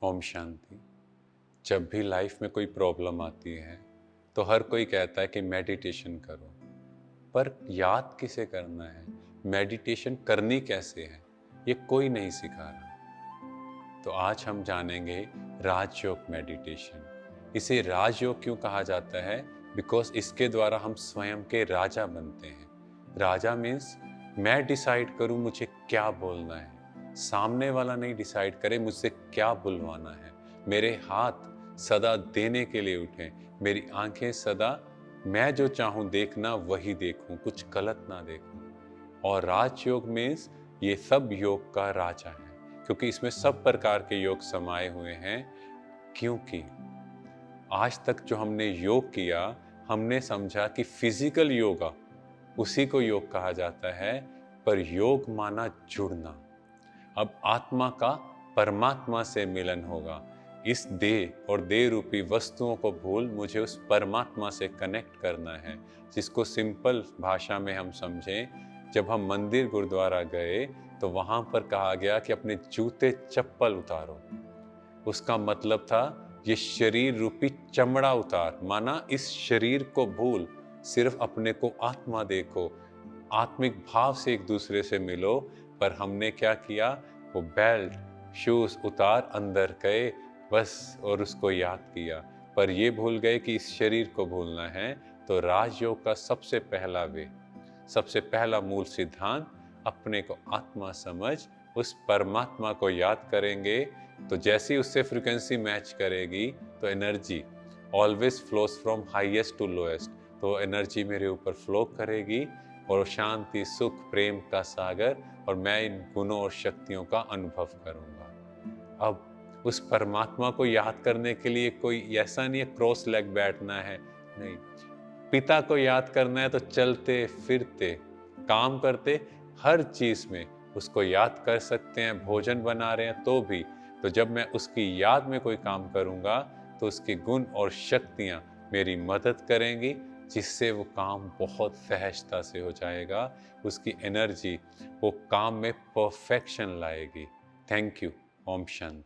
ओम शांति। जब भी लाइफ में कोई प्रॉब्लम आती है तो हर कोई कहता है कि मेडिटेशन करो, पर याद किसे करना है, मेडिटेशन करनी कैसे है, ये कोई नहीं सिखा रहा। तो आज हम जानेंगे राजयोग मेडिटेशन। इसे राजयोग क्यों कहा जाता है? बिकॉज इसके द्वारा हम स्वयं के राजा बनते हैं। राजा मीन्स मैं डिसाइड करूं मुझे क्या बोलना है, सामने वाला नहीं डिसाइड करे मुझसे क्या बुलवाना है। मेरे हाथ सदा देने के लिए उठें, मेरी आंखें सदा मैं जो चाहूं देखना वही देखूं, कुछ गलत ना देखूं। और राजयोग मीन्स ये सब योग का राजा है, क्योंकि इसमें सब प्रकार के योग समाये हुए हैं। क्योंकि आज तक जो हमने योग किया, हमने समझा कि फिजिकल योगा उसी को योग कहा जाता है, पर योग माना जुड़ना। अब आत्मा का परमात्मा से मिलन होगा। इस देह और देह रूपी वस्तुओं को भूल मुझे उस परमात्मा से कनेक्ट करना है, जिसको सिंपल भाषा में हम समझें। जब हम मंदिर गुरुद्वारा गए तो वहाँ पर कहा गया कि अपने जूते चप्पल उतारो। उसका मतलब था ये शरीर रूपी चमड़ा उतार, माना इस शरीर को भूल, सिर्फ अपने को आत्मा देखो, आत्मिक भाव से एक दूसरे से मिलो। पर हमने क्या किया? वो बेल्ट शूज उतार अंदर गए बस, और उसको याद किया, पर ये भूल गए कि इस शरीर को भूलना है। तो राजयोग का सबसे पहला मूल सिद्धांत, अपने को आत्मा समझ उस परमात्मा को याद करेंगे, तो जैसी उससे फ्रीक्वेंसी मैच करेगी तो energy always flows from highest to lowest. तो एनर्जी मेरे ऊपर फ्लो करेगी और शांति, सुख, प्रेम का सागर, और मैं इन गुणों और शक्तियों का अनुभव करूंगा। अब उस परमात्मा को याद करने के लिए कोई ऐसा नहीं है क्रॉस लेग बैठना है, नहीं। पिता को याद करना है तो चलते फिरते काम करते हर चीज में उसको याद कर सकते हैं। भोजन बना रहे हैं तो भी, तो जब मैं उसकी याद में कोई काम करूंगा तो उसके गुण और शक्तियां मेरी मदद करेंगी, जिससे वो काम बहुत सहजता से हो जाएगा। उसकी एनर्जी वो काम में परफेक्शन लाएगी। Thank you. ओम शांति।